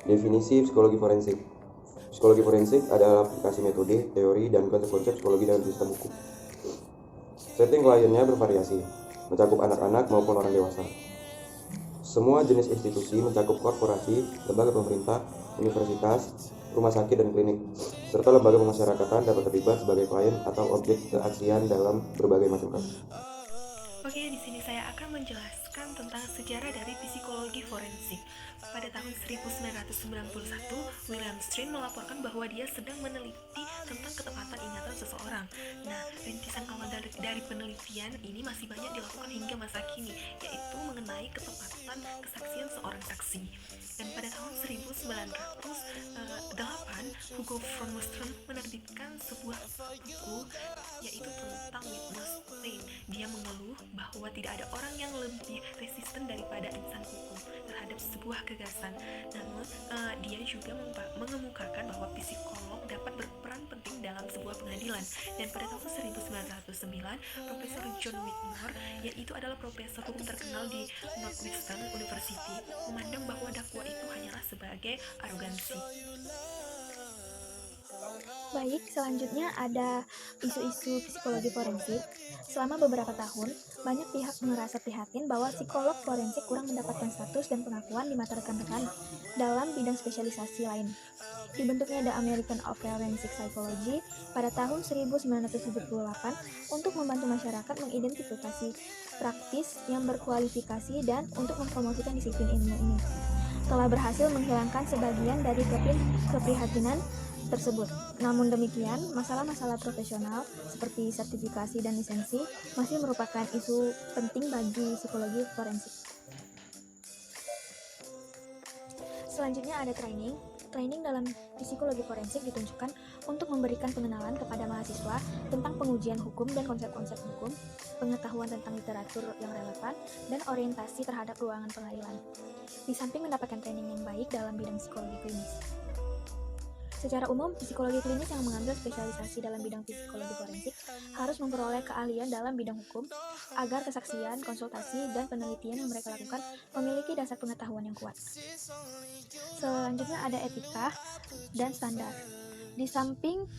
Definisi psikologi forensik. Psikologi forensik adalah aplikasi metode, teori, dan konsep-konsep psikologi dalam sistem hukum. Setting kliennya bervariasi, mencakup anak-anak maupun orang dewasa. Semua jenis institusi mencakup korporasi, lembaga pemerintah, universitas, rumah sakit dan klinik, serta lembaga pemasyarakatan dapat terlibat sebagai klien atau objek kesaksian dalam berbagai macam kasus. Oke, di sini saya akan menjelaskan tentang sejarah dari psikologi forensik. Pada tahun 1991, William Strain melaporkan bahwa dia sedang meneliti tentang ketepatan ingatan seseorang. Nah, rintisan awal dari penelitian ini masih banyak dilakukan hingga masa kini, yaitu mengenai ketepatan kesaksian seorang saksi. Dan pada tahun 1908, Hugo von Western menerbitkan sebuah buku yaitu tentang witness stain. Dia mengeluh bahwa tidak ada orang yang lebih resisten daripada insan hukum terhadap sebuah gagasan. Namun, dia juga mengemukakan bahwa psikolog dapat berperan penting dalam sebuah pengadilan. Dan pada tahun 1909, Profesor John Whitmore, yaitu adalah profesor hukum terkenal di Northwestern University, memandang bahwa dakwah itu hanyalah sebagai arogansi. Baik, selanjutnya ada isu-isu psikologi forensik. Selama beberapa tahun, banyak pihak merasa prihatin bahwa psikolog forensik kurang mendapatkan status dan pengakuan di mata rekan-rekan dalam bidang spesialisasi lain. Dibentuknya The American of Forensic Psychology pada tahun 1978 untuk membantu masyarakat mengidentifikasi praktis yang berkualifikasi dan untuk mempromosikan disiplin ilmu ini. Telah berhasil menghilangkan sebagian dari keprihatinan tersebut. Namun demikian, masalah-masalah profesional seperti sertifikasi dan lisensi masih merupakan isu penting bagi psikologi forensik. Selanjutnya ada training. Training dalam psikologi forensik ditunjukkan untuk memberikan pengenalan kepada mahasiswa tentang pengujian hukum dan konsep-konsep hukum, pengetahuan tentang literatur yang relevan, dan orientasi terhadap ruangan pengadilan. Di samping mendapatkan training yang baik dalam bidang psikologi klinis. Secara umum, psikologi klinis yang mengambil spesialisasi dalam bidang psikologi forensik harus memperoleh keahlian dalam bidang hukum agar kesaksian, konsultasi, dan penelitian yang mereka lakukan memiliki dasar pengetahuan yang kuat. Selanjutnya ada etika dan standar. Di samping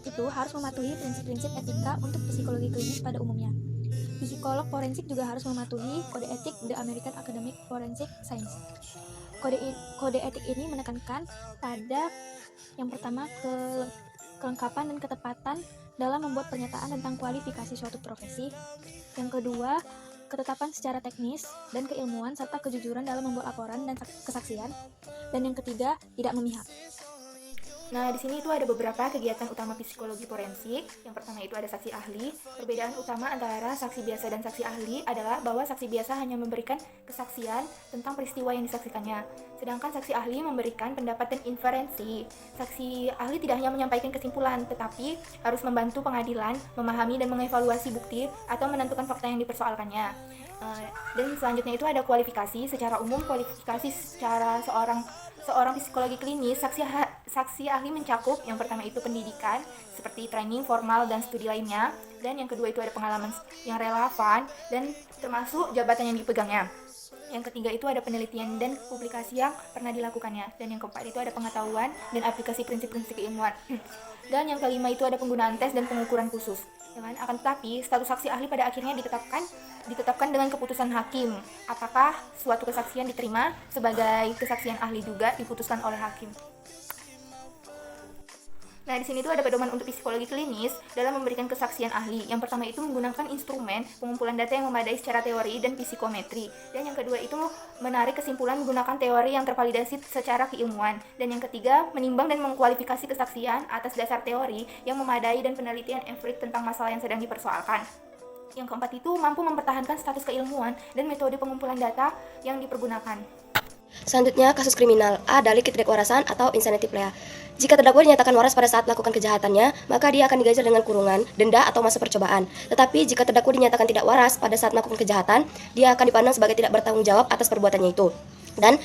itu harus mematuhi prinsip-prinsip etika untuk psikologi klinis pada umumnya. Psikolog forensik juga harus mematuhi kode etik The American Academy of Forensic Science. Kode etik ini menekankan pada yang pertama kelengkapan dan ketepatan dalam membuat pernyataan tentang kualifikasi suatu profesi. Yang kedua, ketetapan secara teknis dan keilmuan serta kejujuran dalam membuat laporan dan kesaksian. Dan yang ketiga, tidak memihak. Nah, di sini itu ada beberapa kegiatan utama psikologi forensik. Yang pertama itu ada saksi ahli. Perbedaan utama antara saksi biasa dan saksi ahli adalah bahwa saksi biasa hanya memberikan kesaksian tentang peristiwa yang disaksikannya. Sedangkan saksi ahli memberikan pendapat dan inferensi. Saksi ahli tidak hanya menyampaikan kesimpulan, tetapi harus membantu pengadilan memahami dan mengevaluasi bukti atau menentukan fakta yang dipersoalkannya. Dan selanjutnya itu ada kualifikasi. Secara umum, kualifikasi secara seorang psikologi klinis, saksi ahli mencakup yang pertama itu pendidikan seperti training formal dan studi lainnya, dan yang kedua itu ada pengalaman yang relevan dan termasuk jabatan yang dipegangnya. Yang ketiga itu ada penelitian dan publikasi yang pernah dilakukannya, dan yang keempat itu ada pengetahuan dan aplikasi prinsip-prinsip keilmuan. Dan yang kelima itu ada penggunaan tes dan pengukuran khusus. Akan tetapi status saksi ahli pada akhirnya ditetapkan dengan keputusan hakim. Apakah suatu kesaksian diterima sebagai kesaksian ahli juga diputuskan oleh hakim. Nah, di sini tuh ada pedoman untuk psikologi klinis dalam memberikan kesaksian ahli. Yang pertama itu menggunakan instrumen pengumpulan data yang memadai secara teori dan psikometri. Dan yang kedua itu menarik kesimpulan menggunakan teori yang tervalidasi secara keilmuan. Dan yang ketiga, menimbang dan mengkualifikasi kesaksian atas dasar teori yang memadai dan penelitian empirik tentang masalah yang sedang dipersoalkan. Yang keempat itu mampu mempertahankan status keilmuan dan metode pengumpulan data yang dipergunakan. Selanjutnya, kasus kriminal. A. Delik ketidakwarasan atau insanity plea. Jika terdakwa dinyatakan waras pada saat melakukan kejahatannya, maka dia akan diganjar dengan kurungan, denda, atau masa percobaan. Tetapi jika terdakwa dinyatakan tidak waras pada saat melakukan kejahatan, dia akan dipandang sebagai tidak bertanggung jawab atas perbuatannya itu. Dan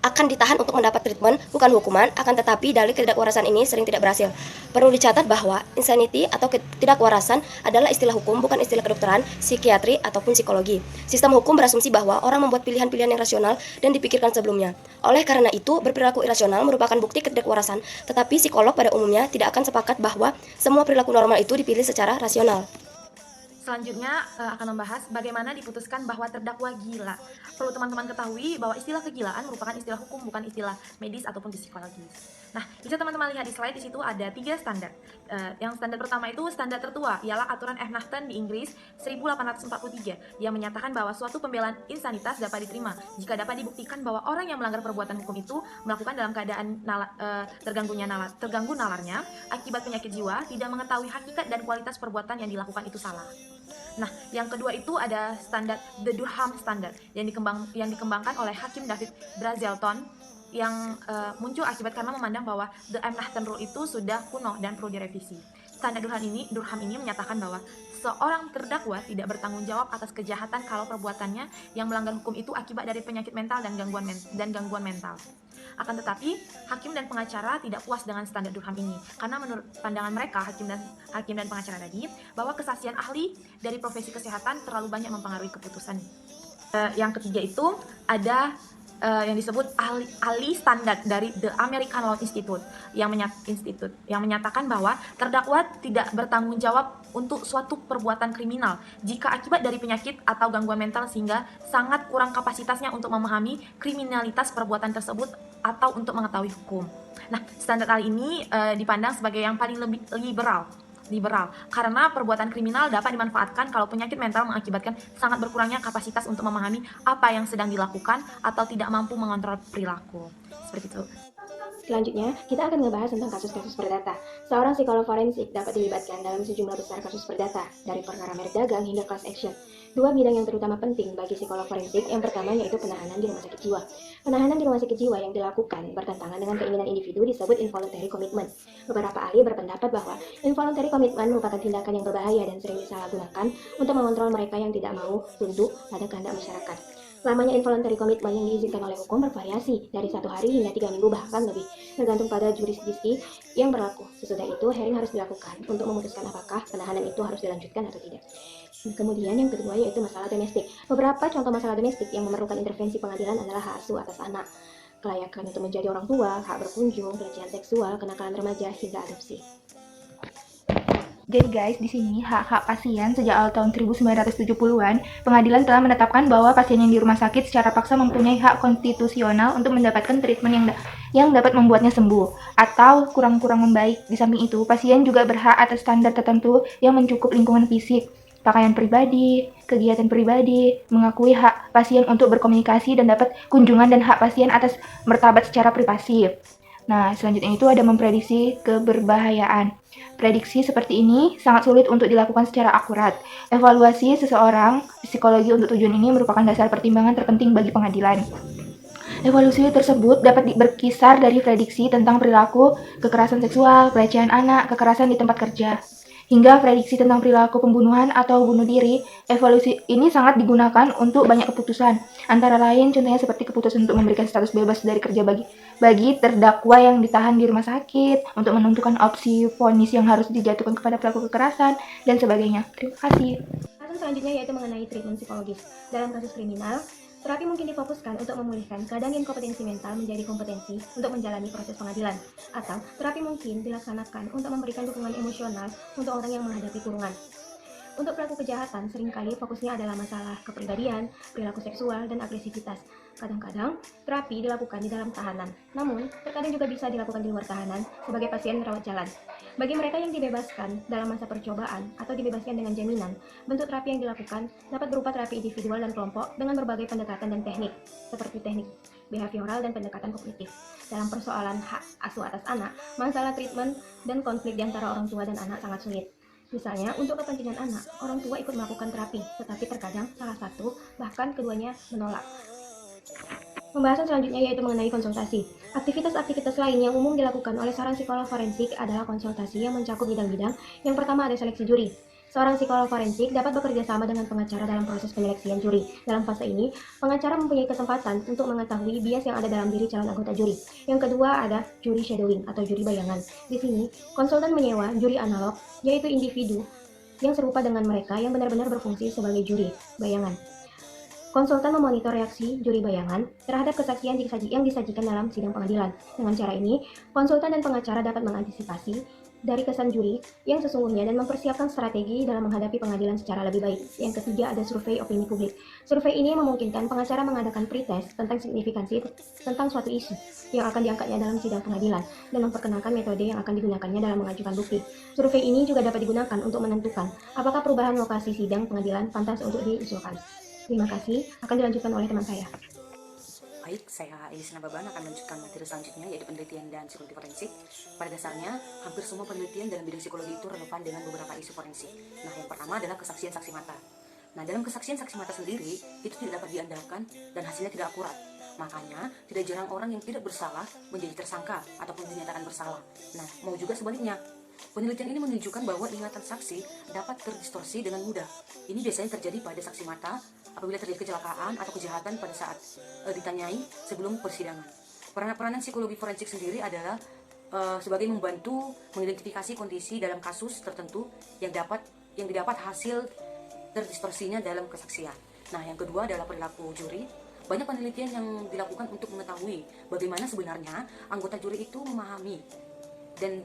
akan ditahan untuk mendapat treatment, bukan hukuman, akan tetapi dalih ketidakwarasan ini sering tidak berhasil. Perlu dicatat bahwa insanity atau ketidakwarasan adalah istilah hukum, bukan istilah kedokteran, psikiatri, ataupun psikologi. Sistem hukum berasumsi bahwa orang membuat pilihan-pilihan yang rasional dan dipikirkan sebelumnya. Oleh karena itu, berperilaku irasional merupakan bukti ketidakwarasan, tetapi psikolog pada umumnya tidak akan sepakat bahwa semua perilaku normal itu dipilih secara rasional. Selanjutnya akan membahas bagaimana diputuskan bahwa terdakwa gila. Perlu teman-teman ketahui bahwa istilah kegilaan merupakan istilah hukum, bukan istilah medis ataupun psikologis. Nah, bisa teman-teman lihat di slide, di situ ada 3 standar. Yang standar pertama itu standar tertua, ialah aturan Efnachten di Inggris 1843 yang menyatakan bahwa suatu pembelaan insanitas dapat diterima jika dapat dibuktikan bahwa orang yang melanggar perbuatan hukum itu melakukan dalam keadaan terganggu nalarnya akibat penyakit jiwa, tidak mengetahui hakikat dan kualitas perbuatan yang dilakukan itu salah. Nah, yang kedua itu ada standar The Durham Standard yang dikembangkan oleh Hakim David Brazelton yang muncul akibat karena memandang bahwa The Efnachten Rule itu sudah kuno dan perlu direvisi. Standar Durham ini menyatakan bahwa seorang terdakwa tidak bertanggung jawab atas kejahatan kalau perbuatannya yang melanggar hukum itu akibat dari penyakit mental dan gangguan mental. Akan tetapi, hakim dan pengacara tidak puas dengan standar Durham ini karena menurut pandangan mereka, hakim dan pengacara tadi, bahwa kesaksian ahli dari profesi kesehatan terlalu banyak mempengaruhi keputusan. Yang ketiga itu ada yang disebut ahli standar dari The American Law Institute yang menyatakan bahwa terdakwa tidak bertanggung jawab untuk suatu perbuatan kriminal jika akibat dari penyakit atau gangguan mental sehingga sangat kurang kapasitasnya untuk memahami kriminalitas perbuatan tersebut atau untuk mengetahui hukum. Nah, standar kali ini dipandang sebagai yang paling lebih liberal karena perbuatan kriminal dapat dimanfaatkan kalau penyakit mental mengakibatkan sangat berkurangnya kapasitas untuk memahami apa yang sedang dilakukan atau tidak mampu mengontrol perilaku. Seperti itu. Selanjutnya, kita akan membahas tentang kasus-kasus perdata. Seorang psikolog forensik dapat dilibatkan dalam sejumlah besar kasus perdata, dari perkara merek dagang hingga class action. 2 bidang yang terutama penting bagi psikolog forensik, yang pertama yaitu penahanan di rumah sakit jiwa. Penahanan di rumah sakit jiwa yang dilakukan bertentangan dengan keinginan individu disebut involuntary commitment. Beberapa ahli berpendapat bahwa involuntary commitment merupakan tindakan yang berbahaya dan sering disalahgunakan untuk mengontrol mereka yang tidak mau tunduk pada kehendak masyarakat. Lamanya involuntary commitment yang diizinkan oleh hukum bervariasi dari 1 hari hingga 3 minggu bahkan lebih, tergantung pada jurisdiksi yang berlaku. Sesudah itu, hearing harus dilakukan untuk memutuskan apakah penahanan itu harus dilanjutkan atau tidak. Kemudian yang kedua yaitu masalah domestik. Beberapa contoh masalah domestik yang memerlukan intervensi pengadilan adalah hak asuh atas anak, kelayakan untuk menjadi orang tua, hak berkunjung, pelecehan seksual, kenakalan remaja, hingga adopsi. Jadi guys, di sini hak-hak pasien sejak awal tahun 1970-an, pengadilan telah menetapkan bahwa pasien yang di rumah sakit secara paksa mempunyai hak konstitusional untuk mendapatkan treatment yang dapat membuatnya sembuh atau kurang-kurang membaik. Di samping itu, pasien juga berhak atas standar tertentu yang mencukup lingkungan fisik, pakaian pribadi, kegiatan pribadi, mengakui hak pasien untuk berkomunikasi dan dapat kunjungan dan hak pasien atas martabat secara privasi. Nah, selanjutnya itu ada memprediksi keberbahayaan. Prediksi seperti ini sangat sulit untuk dilakukan secara akurat. Evaluasi seseorang psikologi untuk tujuan ini merupakan dasar pertimbangan terpenting bagi pengadilan. Evaluasi tersebut dapat berkisar dari prediksi tentang perilaku, kekerasan seksual, pelecehan anak, kekerasan di tempat kerja, hingga prediksi tentang perilaku pembunuhan atau bunuh diri. Evaluasi ini sangat digunakan untuk banyak keputusan, antara lain contohnya seperti keputusan untuk memberikan status bebas dari kerja bagi terdakwa yang ditahan di rumah sakit, untuk menentukan opsi vonis yang harus dijatuhkan kepada pelaku kekerasan, dan sebagainya. Terima kasih. Kasus selanjutnya yaitu mengenai treatment psikologis. Dalam kasus kriminal, terapi mungkin difokuskan untuk memulihkan keadaan inkompetensi mental menjadi kompetensi untuk menjalani proses pengadilan, atau terapi mungkin dilaksanakan untuk memberikan dukungan emosional untuk orang yang menghadapi kurungan. Untuk pelaku kejahatan, seringkali fokusnya adalah masalah kepribadian, perilaku seksual, dan agresivitas. Kadang-kadang, terapi dilakukan di dalam tahanan, namun terkadang juga bisa dilakukan di luar tahanan sebagai pasien rawat jalan. Bagi mereka yang dibebaskan dalam masa percobaan atau dibebaskan dengan jaminan, bentuk terapi yang dilakukan dapat berupa terapi individual dan kelompok dengan berbagai pendekatan dan teknik, seperti teknik behavioral dan pendekatan kognitif. Dalam persoalan hak asuh atas anak, masalah treatment dan konflik di antara orang tua dan anak sangat sulit. Misalnya, untuk kepentingan anak, orang tua ikut melakukan terapi, tetapi terkadang salah satu, bahkan keduanya menolak. Pembahasan selanjutnya yaitu mengenai konsultasi. Aktivitas-aktivitas lain yang umum dilakukan oleh seorang psikolog forensik adalah konsultasi yang mencakup bidang-bidang. Yang pertama ada seleksi juri. Seorang psikolog forensik dapat bekerja sama dengan pengacara dalam proses penyeleksian juri. Dalam fase ini, pengacara mempunyai kesempatan untuk mengetahui bias yang ada dalam diri calon anggota juri. Yang kedua ada juri shadowing atau juri bayangan. Di sini, konsultan menyewa juri analog, yaitu individu yang serupa dengan mereka yang benar-benar berfungsi sebagai juri bayangan. Konsultan memonitor reaksi juri bayangan terhadap kesaksian yang disajikan dalam sidang pengadilan. Dengan cara ini, konsultan dan pengacara dapat mengantisipasi dari kesan juri yang sesungguhnya dan mempersiapkan strategi dalam menghadapi pengadilan secara lebih baik. Yang ketiga ada survei opini publik. Survei ini memungkinkan pengacara mengadakan pretest tentang signifikansi tentang suatu isu yang akan diangkatnya dalam sidang pengadilan dan memperkenalkan metode yang akan digunakannya dalam mengajukan bukti. Survei ini juga dapat digunakan untuk menentukan apakah perubahan lokasi sidang pengadilan pantas untuk diusulkan. Terima kasih, akan dilanjutkan oleh teman saya. Baik, saya Elisna Baban akan melanjutkan materi selanjutnya, yaitu penelitian dan psikologi forensik. Pada dasarnya, hampir semua penelitian dalam bidang psikologi itu relevan dengan beberapa isu forensik. Nah, yang pertama adalah kesaksian saksi mata. Nah, dalam kesaksian saksi mata sendiri, itu tidak dapat diandalkan dan hasilnya tidak akurat. Makanya, tidak jarang orang yang tidak bersalah menjadi tersangka ataupun dinyatakan bersalah. Nah, mau juga sebaliknya. Penelitian ini menunjukkan bahwa ingatan saksi dapat terdistorsi dengan mudah. Ini biasanya terjadi pada saksi mata apabila terjadi kecelakaan atau kejahatan pada saat ditanyai sebelum persidangan. Peranan psikologi forensik sendiri adalah sebagai membantu mengidentifikasi kondisi dalam kasus tertentu yang didapat hasil terdistorsinya dalam kesaksian. Nah, yang kedua adalah perilaku juri. Banyak penelitian yang dilakukan untuk mengetahui bagaimana sebenarnya anggota juri itu memahami dan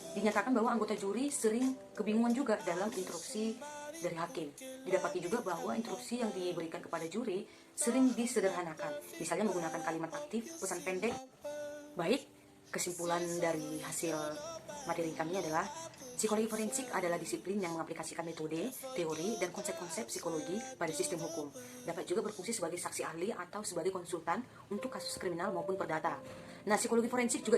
dinyatakan bahwa anggota juri sering kebingungan juga dalam instruksi dari hakim. Didapati juga bahwa instruksi yang diberikan kepada juri sering disederhanakan, misalnya menggunakan kalimat aktif, pesan pendek. Baik, kesimpulan dari hasil materi kami adalah psikologi forensik adalah disiplin yang mengaplikasikan metode, teori, dan konsep-konsep psikologi pada sistem hukum. Dapat juga berfungsi sebagai saksi ahli atau sebagai konsultan untuk kasus kriminal maupun perdata. Nah, psikologi forensik juga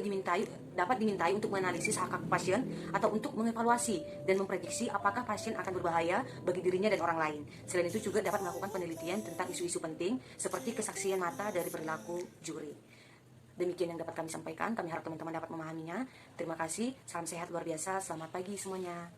dapat dimintai untuk menganalisis hak pasien atau untuk mengevaluasi dan memprediksi apakah pasien akan berbahaya bagi dirinya dan orang lain. Selain itu juga dapat melakukan penelitian tentang isu-isu penting seperti kesaksian mata dari perilaku juri. Demikian yang dapat kami sampaikan, kami harap teman-teman dapat memahaminya. Terima kasih, salam sehat luar biasa, selamat pagi semuanya.